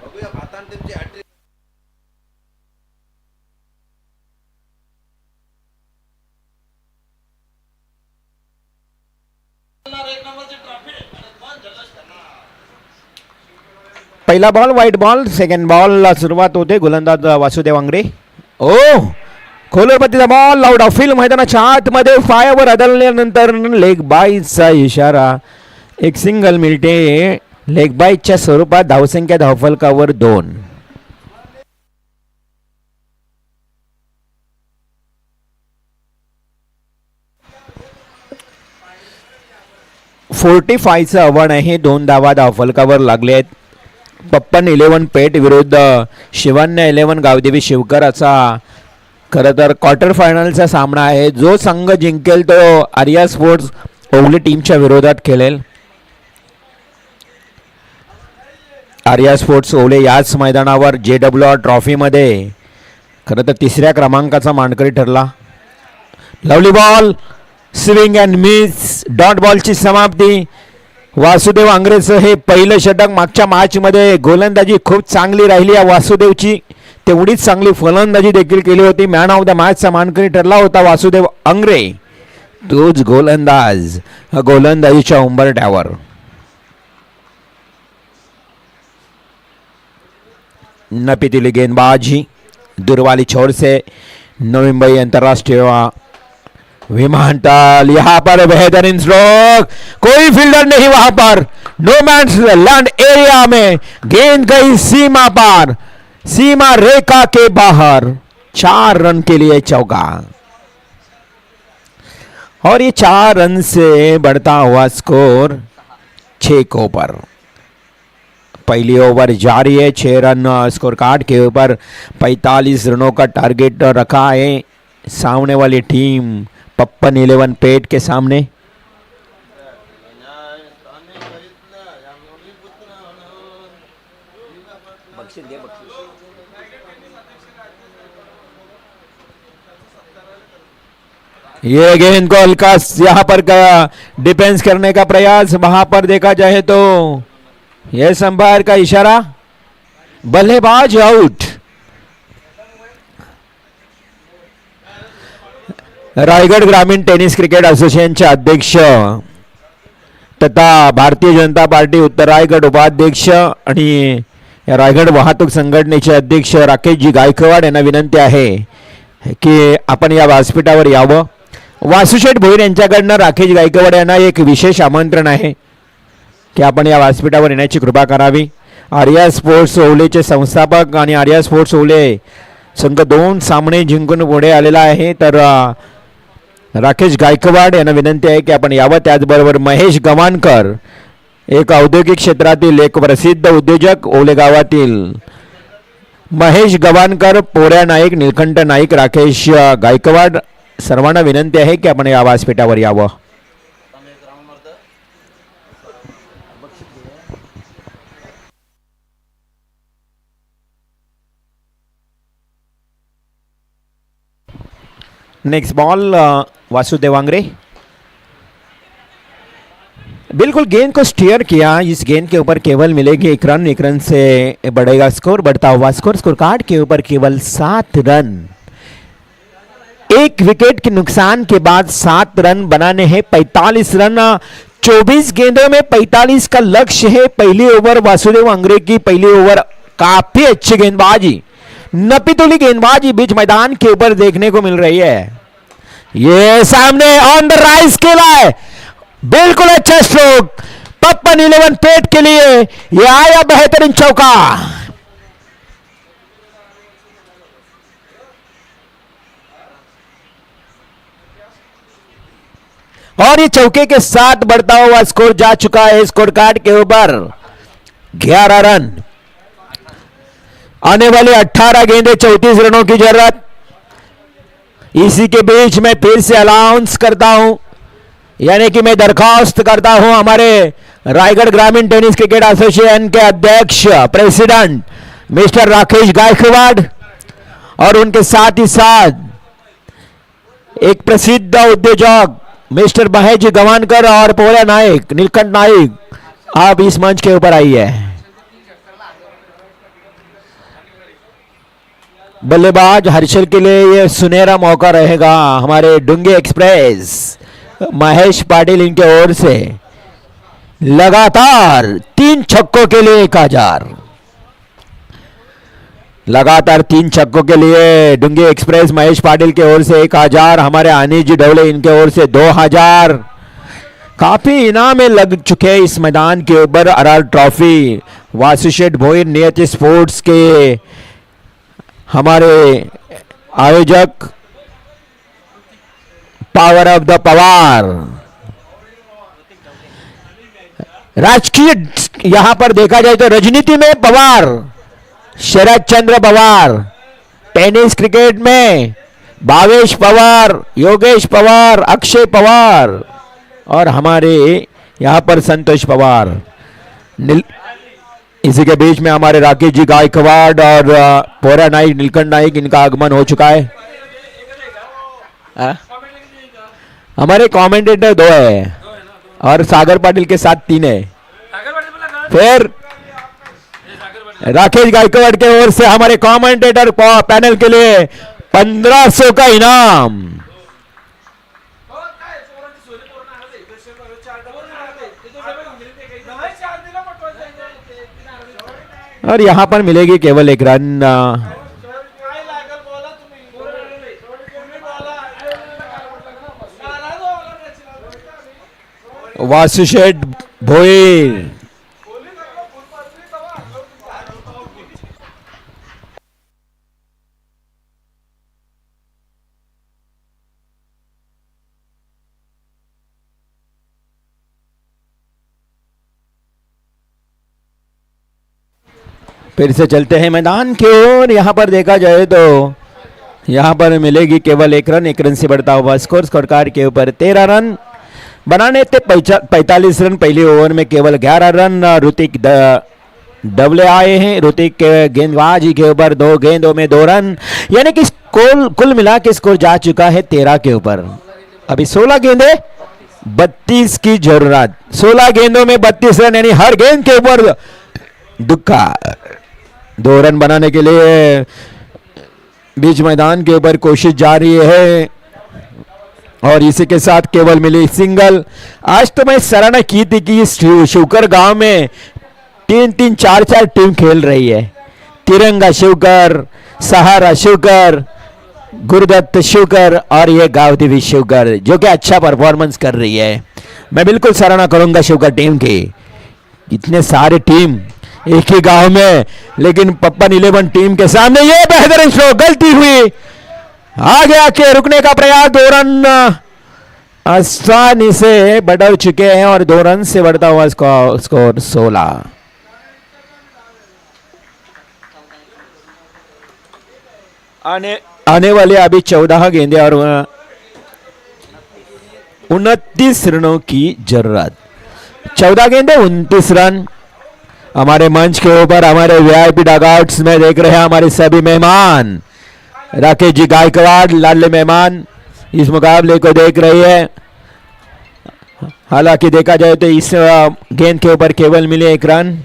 पहिला बॉल वाईट बॉल. सेकंड बॉलला सुरुवात होते. गोलंदाज वासुदेव अंगरे. ओ खोलरपतीचा बॉल आउट ऑफ फील्ड. मैदानाच्या आतमध्ये फायावर आदळल्यानंतर लेग बाईचा इशारा. एक सिंगल मिळते. लेग बाईच्या स्वरूपात धावसंख्या धावफलकावर 2. 45चं आव्हान आहे. 2 धावा धावफलकावर लागले आहेत. पप्पन 11 पेठ विरुद्ध शिवान्य 11 गावदेवी शिवकर असा खरं तर क्वार्टर फायनलचा सामना आहे. जो संघ जिंकेल तो आर्या स्पोर्ट्स ओवली टीमच्या विरोधात खेळेल. आर्या स्पोर्ट्स ओवले याच मैदानावर JWR ट्रॉफीमध्ये खरं तर 3ऱ्या क्रमांकाचा मानकरी ठरला. Lovely ball. Swing and miss. Dot बॉलची समाप्ती. वासुदेव आंग्रेचं हे पहिलं षटक. मागच्या मॅचमध्ये गोलंदाजी खूप चांगली राहिली या वासुदेवची. तेवढीच चांगली फलंदाजी देखील केली होती. मॅन ऑफ द मॅचचा मानकरी ठरला होता वासुदेव अंग्रे. तोच गोलंदाज गोलंदाजीच्या उंबरठ्यावर. न पितीली गेंदबाजी. दूरवाली छोर से नवी मुंबई अंतरराष्ट्रीय विमानतल. यहाँ पर बेहतरीन स्ट्रोक. कोई फील्डर नहीं वहां पर. नो मैंस लैंड एरिया में गेंद गई सीमा पार, सीमा रेखा के बाहर. 4 रन के लिए चौका. और ये 4 रन से बढ़ता हुआ स्कोर 6 के ऊपर. पहली ओवर जारी है. 6 रन स्कोर कार्ड के ऊपर 45 रनों का टारगेट रखा है सामने वाली टीम पप्पन 11 पेठ के सामने. ये गेंद को हल्का यहाँ पर डिफेंस करने का प्रयास. वहां पर देखा जाए तो यह संभार का इशारा. बल्लेबाज आउट. रायगड ग्रामीण टेनिस क्रिकेट असोसिएशनचे अध्यक्ष तथा भारतीय जनता पार्टी उत्तर रायगड उपाध्यक्ष आणि या रायगड वाहतूक संघटनेचे अध्यक्ष राकेशजी गायकवाड यांना विनंती आहे की आपण या व्यासपीठावर यावं. वासुशेठ भोईर यांच्याकडनं राकेश गायकवाड यांना एक विशेष आमंत्रण आहे की आपण या व्यासपीठावर येण्याची कृपा करावी. आर्या स्पोर्ट्स ओवलेचे संस्थापक आणि आर्या स्पोर्ट्स ओवले संघ 2 सामने जिंकून पुढे आलेला आहे. तर राकेश गायकवाड यांना विनंती आहे की आपण यावं. त्याचबरोबर महेश गवाणकर एक औद्योगिक क्षेत्रातील एक प्रसिद्ध उद्योजक ओले गावातील महेश गवाणकर, पोऱ्या नाईक, निलकंठ नाईक, राकेश गायकवाड सर्वांना विनंती आहे की आपण या व्यासपीठावर यावं. Next ball Vasudev Angre. बिल्कुल गेंद को स्टीयर किया. इस गेंद के ऊपर केवल मिलेगी 1 रन. 1 रन से बढ़ेगा स्कोर. बढ़ता हुआ स्कोर कार्ड के ऊपर केवल 7 रन. 1 विकेट के नुकसान के बाद 7 रन बनाने हैं. 45 रन 24 गेंदों में 45 का लक्ष्य है. पहली ओवर वासुदेव आंग्रे की पहली ओवर काफी अच्छी गेंदबाजी, नपीतुली गेंदबाजी बीच मैदान के ऊपर देखने को मिल रही है. ये सामने ऑन द राइज खेला है. बिल्कुल अच्छा स्ट्रोक पप्पन 11 पेट के लिए. ये आया बेहतरीन चौका. और ये चौके के साथ बढ़ता हुआ स्कोर जा चुका है स्कोर कार्ड के ऊपर 11 रन. आने वाली 18 गेंदे 34 रनों की जरूरत. इसी के बीच में फिर से अनाउंस करता हूं, यानी कि मैं दरखास्त करता हूं हमारे रायगढ़ ग्रामीण टेनिस क्रिकेट एसोसिएशन के अध्यक्ष प्रेसिडेंट मिस्टर राकेश गायकवाड़ और उनके साथ ही साथ एक प्रसिद्ध उद्योजक मिस्टर महेश गवाणकर और पोला नाइक, नीलकंठ नाइक, आप इस मंच के ऊपर आइए. बल्लेबाज हर्षल के लिए यह सुनहरा मौका रहेगा. हमारे डुंगे एक्सप्रेस महेश पाटिल इनके ओर से लगातार 3 छक्कों के लिए 1000. लगातार 3 छक्कों के लिए डुंगे एक्सप्रेस महेश पाटिल के ओर से 1000. हमारे अनिल जी डवले इनके ओर से 2000. काफी इनाम लग चुके हैं इस मैदान के ऊपर. आरआर ट्रॉफी वासुशेठ भोईर नियति स्पोर्ट्स के हमारे आयोजक पावर ऑफ द पवार राजकीय. यहां पर देखा जाए तो राजनीति में पवार, शरद चंद्र पवार, टेनिस क्रिकेट में भावेश पवार, योगेश पवार, अक्षय पवार और हमारे यहां पर संतोष पवार. इसी के बीच में हमारे राकेश जी गायकवाड़ और पोरा नाइक, नीलकंठ नाइक, इनका आगमन हो चुका है. हमारे कमेंटेटर 2 है और सागर पाटिल के साथ 3 है. फिर राकेश गायकवाड़ के ओर से हमारे कमेंटेटर पैनल के लिए 1500 का इनाम. और यहां पर मिलेगी केवल 1 रन. वासुशेठ भोईर फिर से चलते हैं मैदान की ओर. यहां पर देखा जाए तो यहां पर मिलेगी केवल 1 रन. 1 रन से बढ़ता हुआ स्कोर कार्ड के ऊपर 13 रन. बनाने थे 45 रन. पहली ओवर में केवल 11 रन. ऋतिक डबले आए हैं. ऋतिक के गेंदबाजी के ऊपर 2 गेंदों में 2 रन, यानी कि कुल मिला के स्कोर जा चुका है 13 के ऊपर. अभी 16 गेंदे 32 की जरूरत. 16 गेंदों में 32 रन, यानी हर गेंद के ऊपर दुक्का. 2 रन बनाने के लिए बीच मैदान के ऊपर कोशिश जारी है. और इसी के साथ केवल मिली सिंगल। आज तो मैं सराहना की थी कि शिवकर गांव में 3-3, 4-4 टीम खेल रही है। तिरंगा शिवकर, सहारा शिवकर, गुरुदत्त शिवकर और ये गांवदेवी शिवकर जो कि अच्छा परफॉर्मेंस कर रही है। मैं बिल्कुल सराहना करूंगा शिवकर टीम की। इतने सारे टीम एक ही गांव में, लेकिन पप्पन 11 टीम के सामने ये बेहतरीन स्ट्रोक, गलती हुई, आगे आके रुकने का प्रयास। 2 रन आसानी से बढ़ चुके हैं और 2 रन से बढ़ता हुआ स्कोर 16। आने वाले अभी 14 गेंदे और 29 रनों की जरूरत। 14 गेंदे 29 रन। हमारे मंच के ऊपर हमारे वीआईपी डगआउट्स में देख रहे हैं हमारे सभी मेहमान। राकेश जी गायकवाड़ लाडले मेहमान इस मुकाबले को देख रही है। हालांकि देखा जाए तो इस गेंद के ऊपर केवल मिले 1 रन।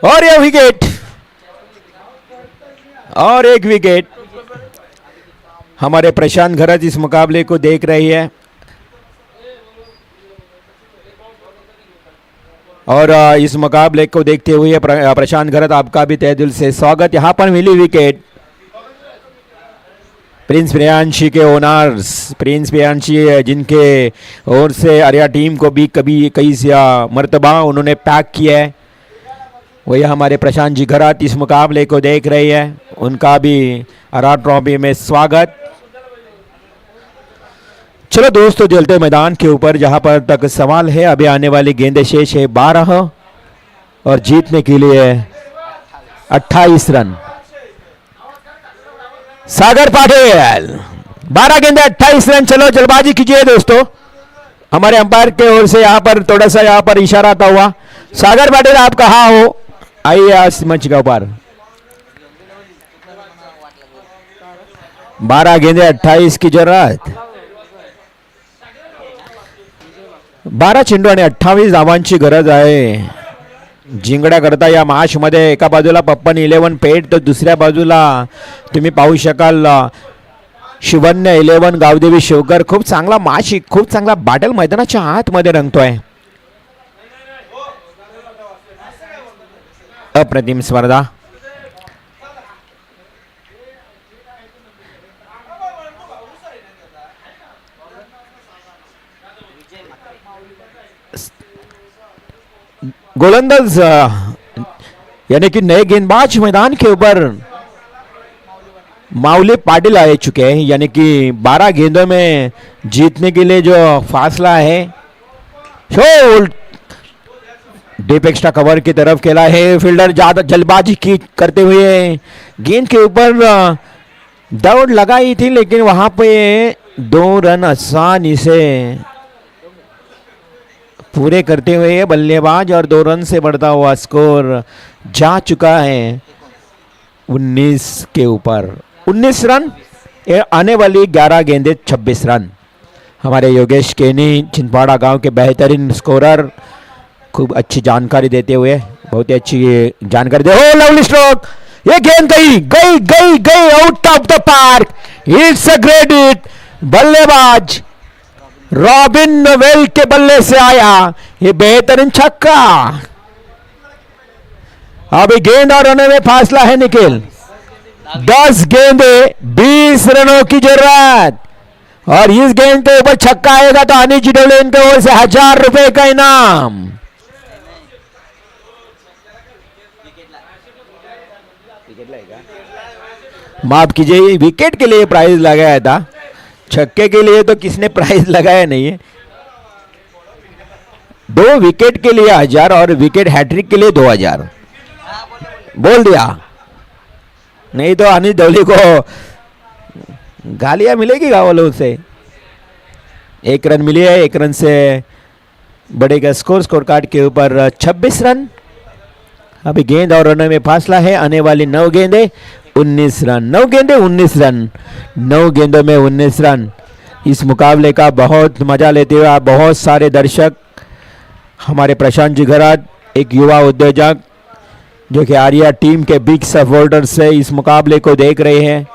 और ये विकेट और एक विकेट। हमारे प्रशांत घरत इस मुकाबले को देख रही है और इस मुकाबले को देखते हुए प्रशांत घरत आपका भी तहे दिल से स्वागत। यहां पर मिली विकेट प्रिंस प्रियांशी के ओनर्स, प्रिंस प्रियांशी जिनके ओर से आर्या टीम को भी कई मर्तबा उन्होंने पैक किया है, वही हमारे प्रशांत जी घरात इस मुकाबले को देख रही है। उनका भी आर्या ट्रॉफी में स्वागत। चलो दोस्तों, जलते मैदान के ऊपर जहां पर तक सवाल है, अभी आने वाली गेंदें शेष है 12 और जीतने के लिए 28 रन। सागर पाटिल 12 गेंदे 28 रन। चलो जल्दबाजी कीजिए दोस्तों। हमारे अंपायर के ओर से यहाँ पर थोड़ा सा यहाँ पर इशारा आता हुआ। सागर पाटिल आप कहाँ हो, आइए आज मंच के ऊपर। 12 गेंदे 28 की जरूरत। 12 चेंडू आणि 28 धावांची गरज आहे जिंकड्या करता या मॅच मध्ये। एका बाजूला पप्पन 11 पेट तर दुसऱ्या बाजूला तुम्ही पाहू शकाल शिवन्य 11 गावदेवी शिवकर। खूप चांगला मॅच, खूप चांगला बॅटल मैदानाच्या आतमध्ये रंगतोय। अप्रतिम स्पर्धा। गोलंदाज यानी कि नए गेंदबाज मैदान के ऊपर माउली पाटिल आ चुके हैं, यानी कि 12 गेंदों में जीतने के लिए जो फासला है शॉट डीप एक्स्ट्रा कवर की तरफ खेला है। फील्डर ज्यादा जल्दबाजी की करते हुए गेंद के ऊपर दौड़ लगाई थी, लेकिन वहां पे 2 रन आसानी से पूरे करते हुए बल्लेबाज और 2 रन से बढ़ता हुआ स्कोर जा चुका है 19 के ऊपर। 19 रन, आने वाली 11 गेंदे 26 रन। हमारे योगेश केनी छिंदवाड़ा गांव के बेहतरीन स्कोरर खूब अच्छी जानकारी देते हुए, बहुत ही अच्छी जानकारी दे। ओ लवली स्ट्रोक, ये गेंद गई गई गई गई out of the park. It's a great hit. बल्लेबाज रॉबिन नोवेल के बल्ले से आया ये बेहतरीन छक्का। अभी गेंद और रनों में फासला है निखिल। 10 गेंदे 20 रनों की जरूरत और इस गेंद के ऊपर छक्का आएगा तो अनिल चिटोले इनके ओर से 1000 रुपए का इनाम। माफ कीजिए, विकेट के लिए प्राइज लगाया था, छक्के के लिए तो किसने प्राइज लगाया नहीं है। 2 विकेट के लिए 1000 और विकेट हैट्रिक के लिए 2000 बोल दिया, नहीं तो अनिल दौली को गालियां मिलेगी गाँव वालों से। 1 रन मिली है, 1 रन से बढ़ेगा स्कोर कार्ड के ऊपर 26 रन। अभी गेंद और रनों में फासला है। आने वाली 9 गेंदे 19 रन, 9 गेंदे 19 रन, 9 गेंदों में 19 रन। इस मुकाबले का बहुत मजा लेते हुए आप बहुत सारे दर्शक, हमारे प्रशांत जिगराट एक युवा उद्योजक जो कि आर्या टीम के बिग सपोर्टर से इस मुकाबले को देख रहे हैं,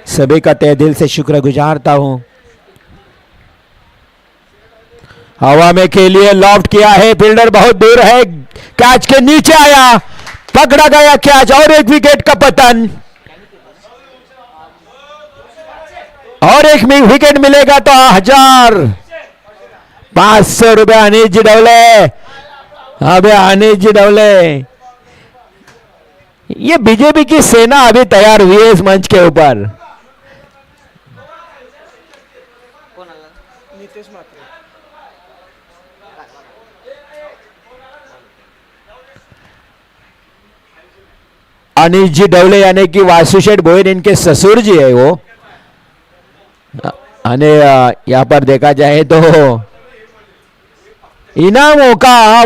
सभी का तहे दिल से शुक्रगुजारता हूं। हवा में खेलिए, लॉफ्ट किया है, फील्डर बहुत दूर है, कैच के नीचे आया, पकड़ा गया कैच और एक विकेट का पतन। और एक विकेट मिलेगा तो 1500 रुपये अनिल जी डवले। अबे अनिल जी डवले, ये बीजेपी की सेना अभी तैयार हुई है इस मंच के ऊपर। अनिल जी डवले यानी कि वासुशेठ भोईर इनके ससुर जी है वो। यहां पर देखा जाए तो इनामों का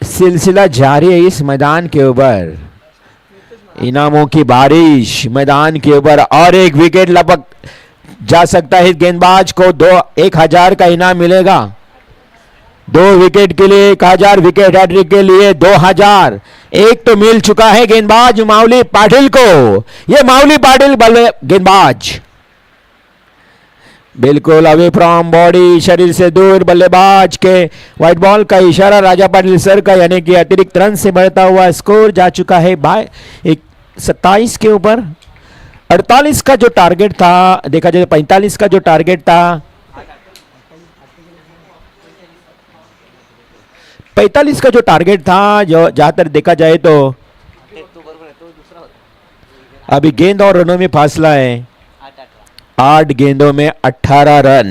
सिलसिला जारी है इस मैदान के ऊपर। इनामों की बारिश मैदान के ऊपर और एक विकेट लपक जा सकता है गेंदबाज को। 1000 का इनाम मिलेगा। 2 विकेट के लिए 1000, विकेट हैट्रिक के लिए 2000। एक तो मिल चुका है गेंदबाज माउली पाटिल को। ये माउली पाटिल गेंदबाज बिल्कुल अवे फ्रॉम बॉडी, शरीर से दूर, बल्लेबाज के व्हाइट बॉल का इशारा राजा पाटिल सर का, यानी कि अतिरिक्त रन से बढ़ता हुआ स्कोर जा चुका है 27 के ऊपर। 48 का जो टारगेट था, देखा जाए 45 का जो टारगेट था, 45 का जो टारगेट था, जो जहां तक देखा जाए तो अभी गेंद और रनों में फासला है 8 गेंदों में 18 रन।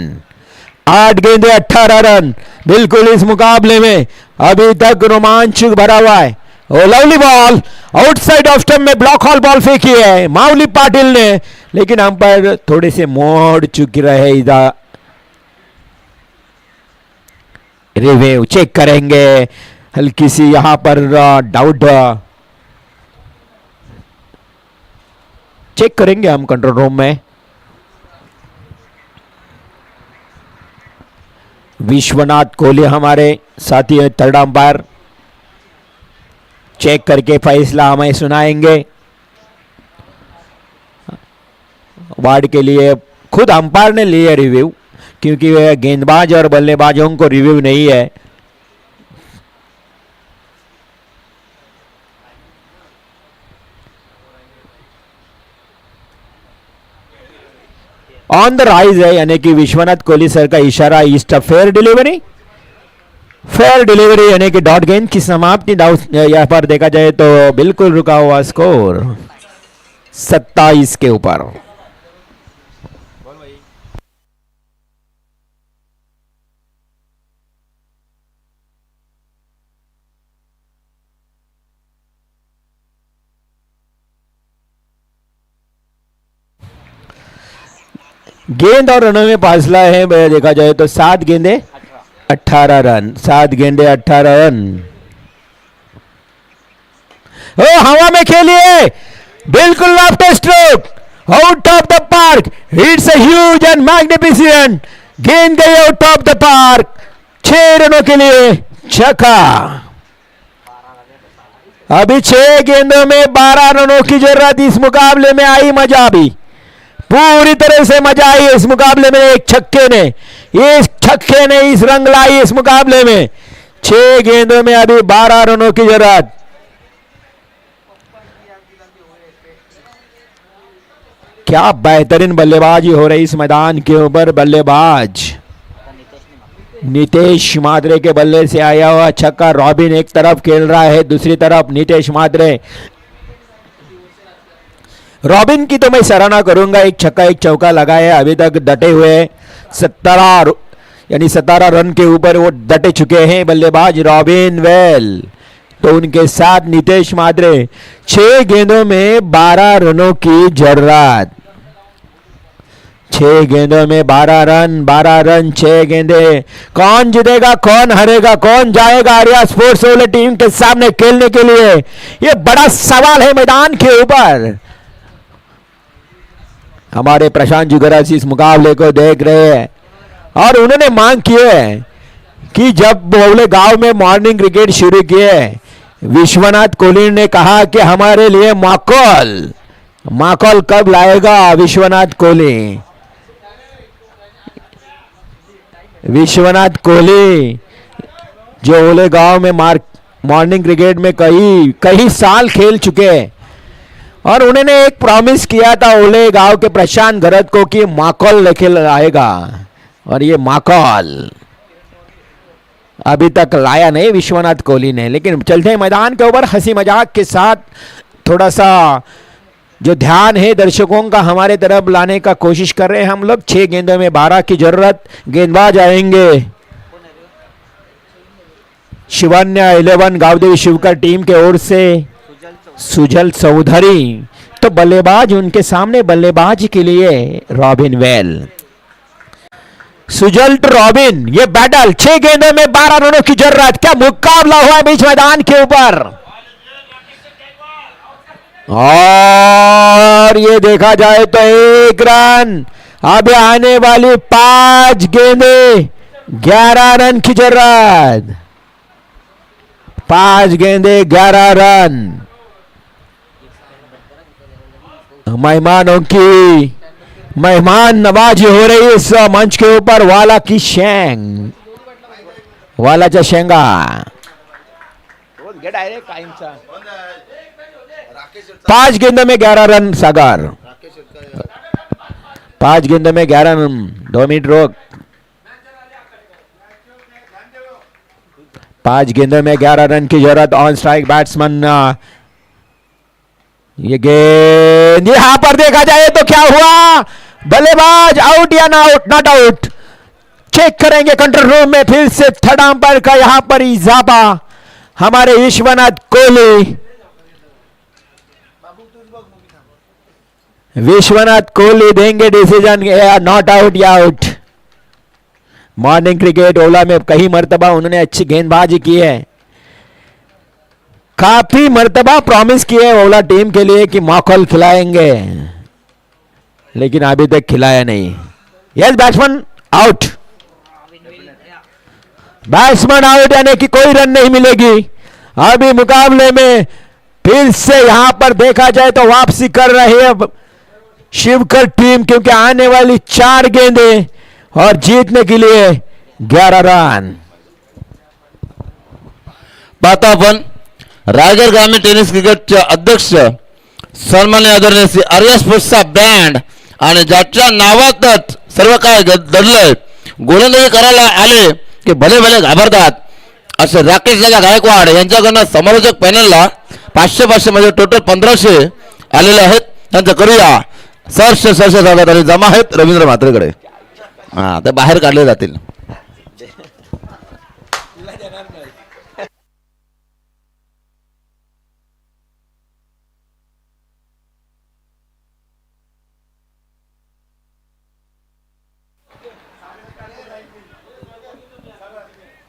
8 गेंदे 18 रन। बिल्कुल इस मुकाबले में अभी तक रोमांच भरा हुआ है। Oh lovely ball outside off stump में ब्लॉक हॉल बॉल फेंकी है माउली पाटिल ने, लेकिन अंपायर थोड़े से मोड़ चुके रहे। इधर रिव्यू चेक करेंगे, हल्की सी यहां पर डाउट चेक करेंगे हम कंट्रोल रूम में। विश्वनाथ कोहली हमारे साथी है, थर्ड अंपायर, चेक करके फैसला हमें सुनाएंगे। वार्ड के लिए खुद अंपायर ने लिए रिव्यू, क्योंकि वह गेंदबाज और बल्लेबाजों को रिव्यू नहीं है। ऑन द राइज है, यानी कि विश्वनाथ कोहली सर का इशारा east fair delivery. Fair delivery यानी कि डॉट गेंद की समाप्ति। यहां पर देखा जाए तो बिल्कुल रुका हुआ स्कोर 27 के ऊपर। गेंद और रनों में फासला है, देखा जाए तो 7 गेंदे 18 रन। 7 गेंदे 18 रन। ओ हवा में खेलिए, बिल्कुल left stroke, out of the park. It's a huge end magnificent. गेंद गई आउट ऑफ द पार्क। 6 रनों के लिए छक्का। अभी 6 गेंदों में 12 रनों की जरूरत। इस मुकाबले में आई मजा, भी पूरी तरह से मजा आई इस मुकाबले में। एक छक्के ने इस रंग लाई इस मुकाबले में। 6 गेंदों में अभी 12 रनों की जरूरत। क्या बेहतरीन बल्लेबाजी हो रही इस मैदान के ऊपर। बल्लेबाज नितेश माद्रे के बल्ले से आया हुआ छक्का। रॉबिन एक तरफ खेल रहा है, दूसरी तरफ नितेश माद्रे। रॉबिन की तो मैं सराहना करूंगा, एक छक्का एक चौका लगाया, अभी तक डटे हुए 17 रन के ऊपर वो डटे चुके हैं बल्लेबाज रॉबिन वेल। तो उनके साथ नितेश माद्रे। 6 गेंदों में 12 रनों की जरूरत। छह गेंदों में 12 रन, 12 रन 6 गेंदे। कौन जीतेगा, कौन हारेगा, कौन जाएगा आर्या स्पोर्ट्स वाले टीम के सामने खेलने के लिए, ये बड़ा सवाल है मैदान के ऊपर। हमारे प्रशांत जुगराज इस मुकाबले को देख रहे हैं और उन्होंने मांग की है कि जब बोले गांव में मॉर्निंग क्रिकेट शुरू किए, विश्वनाथ कोहली ने कहा कि हमारे लिए माकॉल कब लाएगा विश्वनाथ कोहली। विश्वनाथ कोहली जो ओले गांव में मॉर्निंग क्रिकेट में कई साल खेल चुके और उन्होंने एक प्रॉमिस किया था ओले गांव के प्रशांत गरत को कि माकॉल लेके आएगा, और ये माकॉल अभी तक लाया नहीं विश्वनाथ कोहली ने। लेकिन चलते हैं मैदान के ऊपर हंसी मजाक के साथ, थोड़ा सा जो ध्यान है दर्शकों का हमारे तरफ लाने का कोशिश कर रहे हैं हम लोग। 6 गेंदों में 12 की जरूरत, गेंदबाज आएंगे शिवन्या 11 गावदेवी शिवकर टीम के ओर से सुजल चौधरी, तो बल्लेबाज उनके सामने बल्लेबाज के लिए रॉबिन वेल। सुजल टू रॉबिन, ये बैटल 6 गेंदों में 12 रनों की जरूरत। क्या मुकाबला हुआ है बीच मैदान के ऊपर, और ये देखा जाए तो 1 रन। अब आने वाली 5 गेंदे 11 रन की जरूरत, 5 गेंदे 11 रन। मेहमान नवाजी हो रही है इस मंच के ऊपर। वालाच्या शेंगा 5 गेंदों में 11 रन सागर, 5 गेंदों में 11 रन। 2 मिनट रोक। 5 गेंदों में 11 रन की जरूरत। ऑन स्ट्राइक बैट्समैन, ये गेंद यहां पर देखा जाए तो क्या हुआ, बल्लेबाज आउट या ना आउट, नॉट आउट। चेक करेंगे कंट्रोल रूम में फिर से। थर्ड अंपायर का यहां पर इजाफा हमारे विश्वनाथ कोहली। विश्वनाथ कोहली देंगे डिसीजन, नॉट आउट या आउट। मॉर्निंग क्रिकेट ओला में कई मर्तबा उन्होंने अच्छी गेंदबाजी की है, काफी मर्तबा प्रॉमिस किए ओला टीम के लिए कि माकॉल खिलाएंगे, लेकिन अभी तक खिलाया नहीं। Yes, batsman out, batsman out, यानी कि कोई रन नहीं मिलेगी। अभी मुकाबले में फिर से यहां पर देखा जाए तो वापसी कर रही है शिवकर टीम, क्योंकि आने वाली 4 गेंदे और जीतने के लिए 11 रन। पाहता आपण रायगड ग्रामीण टेनिस क्रिकेटचे अध्यक्ष सन्माननीय आदरणीय श्री आर्या स्पोर्ट्सचा बँड, आणि ज्याच्या नावातच सर्व काय दडलंय, गोलंदाजी करायला आले की भले भले घाबरतात असे राकेश दादा गायकवाड यांच्याकडनं समालोचक पॅनलला 500 म्हणजे टोटल 1500 आलेले आहेत. त्यांचं करूया सरसे स्वागत आणि जमा आहेत रवींद्र म्हात्रेकडे. हा, ते बाहेर काढले जातील.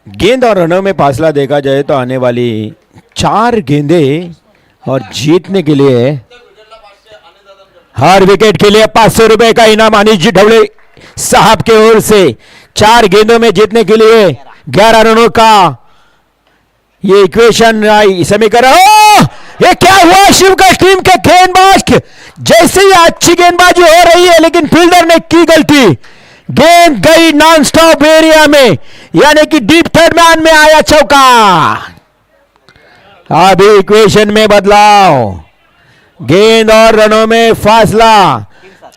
गेंद और रनों में फासला देखा जाए तो आने वाली 4 गेंदे और जीतने के लिए हर विकेट के लिए 500 रुपए का इनाम अनिश जी ढवले साहब के ओर से। 4 गेंदों में जीतने के लिए 11 रनों का ये इक्वेशन समीकरण। ये क्या हुआ, शिवकर टीम के गेंदबाज जैसे ही अच्छी गेंदबाजी हो रही है, लेकिन फील्डर ने की गलती, गेंद गई नॉन स्टॉप एरिया में, यानी कि डीप थर्ड मैन में आया चौका। अभी इक्वेशन में बदलाव, गेंद और रनों में फासला,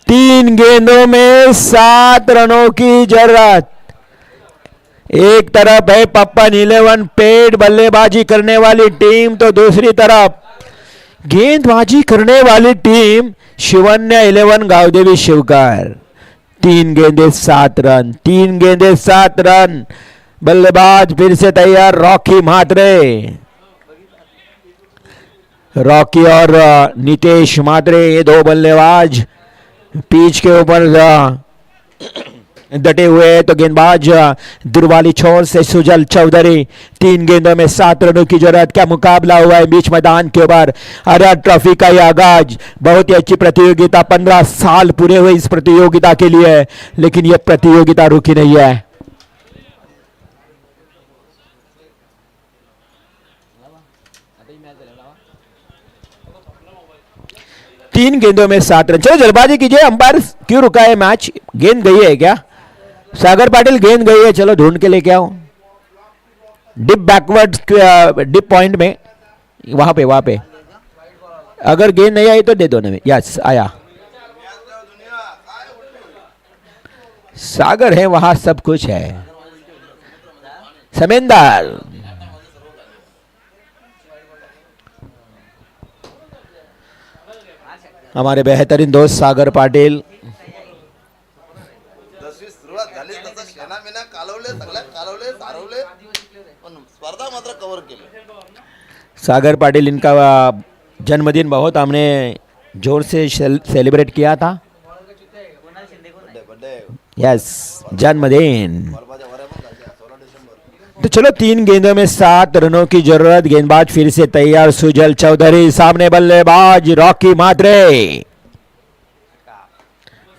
3 गेंदों में 7 रनों की जरूरत। एक तरफ है पप्पन 11 पेड बल्लेबाजी करने वाली टीम, तो दूसरी तरफ गेंदबाजी करने वाली टीम शिवन्या 11 गावदेवी शिवकर। 3 गेंदे 7 रन, 3 गेंदे 7 रन। बल्लेबाज फिर से तैयार, रॉकी म्हात्रे, रॉकी और नितेश म्हात्रे, ये 2 बल्लेबाज पिच के ऊपर डटे हुए तो गेंदबाज दुर्वाली छोर से सुजल चौधरी। 3 गेंदों में 7 रनों की जरूरत। क्या मुकाबला हुआ है बीच मैदान के ऊपर। आर्या ट्रॉफी का ये आगाज, बहुत ही अच्छी प्रतियोगिता। 15 साल पूरे हुए इस प्रतियोगिता के लिए, लेकिन यह प्रतियोगिता रुकी नहीं है। तीन गेंदों में 7 रन। चलो जल्दबाजी कीजिए, अंपायर क्यों रुका है मैच? गेंद गई है क्या? सागर पाटिल गेंद गई है, चलो ढूंढ के लेके आओ। डिप बैकवर्ड, डिप पॉइंट में, वहां पे अगर गेंद नहीं आई तो दे दो ना। यस आया, सागर है वहां, सब कुछ है। समेंदर हमारे बेहतरीन दोस्त सागर पाटिल। सुरुवात झाली तसं शेणा मेना कालवले, सगळ्या कालवले, सारवले, पण स्पर्धा मात्र कव्हर केली। सागर पाटिल, इनका जन्मदिन बहुत हमने जोर से सेलिब्रेट किया था। यस, जन्मदिन। तो चलो 3 गेंदों में 7 रनों की जरूरत। गेंदबाज फिर से तैयार, सुजल चौधरी। सामने बल्लेबाज रॉकी मात्रे।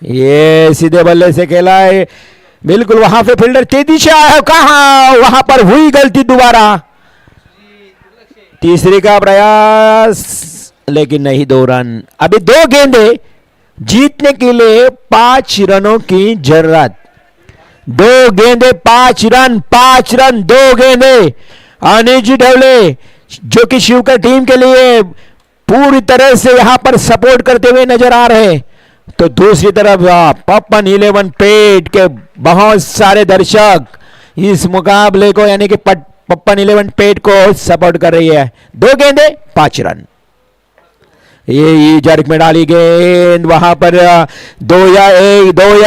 ये सीधे बल्ले से खेला है, बिल्कुल वहां पे फील्डर तेजी से आया, कहा वहां पर हुई गलती दोबारा। तीसरी का प्रयास, लेकिन नहीं, 2 रन। अभी 2 गेंदे, जीतने के लिए 5 रनों की जरूरत। 2 गेंदे 5 रन, 5 रन 2 गेंदे। अनिल ढवले जो कि शिव का टीम के लिए पूरी तरह से यहां पर सपोर्ट करते हुए नजर आ रहे, तो दूसरी तरफ पप्पन 11 पेट के बहुत सारे दर्शक इस मुकाबले को, यानी कि पप्पन 11 पेट को सपोर्ट कर रही है। 2 गेंदे 5 रन। ये जर्क में डाली गेंद, वहां पर 2 या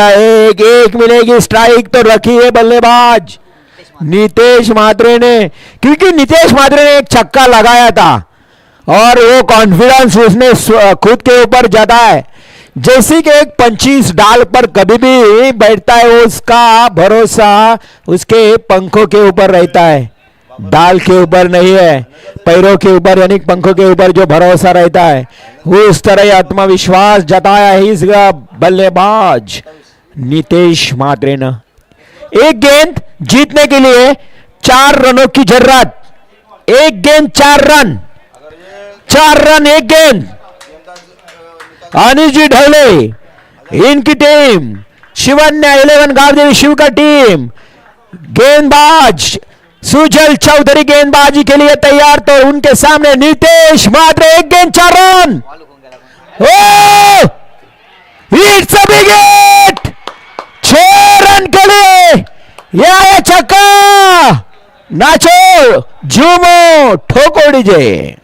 1 मिलेगी। स्ट्राइक तो रखी है बल्लेबाज नितेश मात्रे ने, क्योंकि नितेश मात्रे ने एक छक्का लगाया था और वो कॉन्फिडेंस उसने खुद के ऊपर जताया है। जैसे कि एक 25 डाल पर कभी भी बैठता है, उसका भरोसा उसके पंखों के ऊपर रहता है, डाल के ऊपर नहीं है, पैरों के ऊपर यानी पंखों के ऊपर जो भरोसा रहता है, उस तरह आत्मविश्वास जताया है इस बल्लेबाज नितेश मात्रे ने। 1 गेंद जीतने के लिए 4 रनों की जरूरत। 1 गेंद 4 रन, 4 रन 1 गेंद। अनिल जी ढवले, इनकी टीम, शिवन्या 11 गावदेवी शिव का टीम, गेंदबाज सुजल चौधरी गेंदबाजी के लिए तैयार, तो उनके सामने नितेश मात्रे। 1 गेंद 4 रन। Oh it's a big hit. 6 run के लिए यह छक्का। नाचो झूमो ठोको डीजे।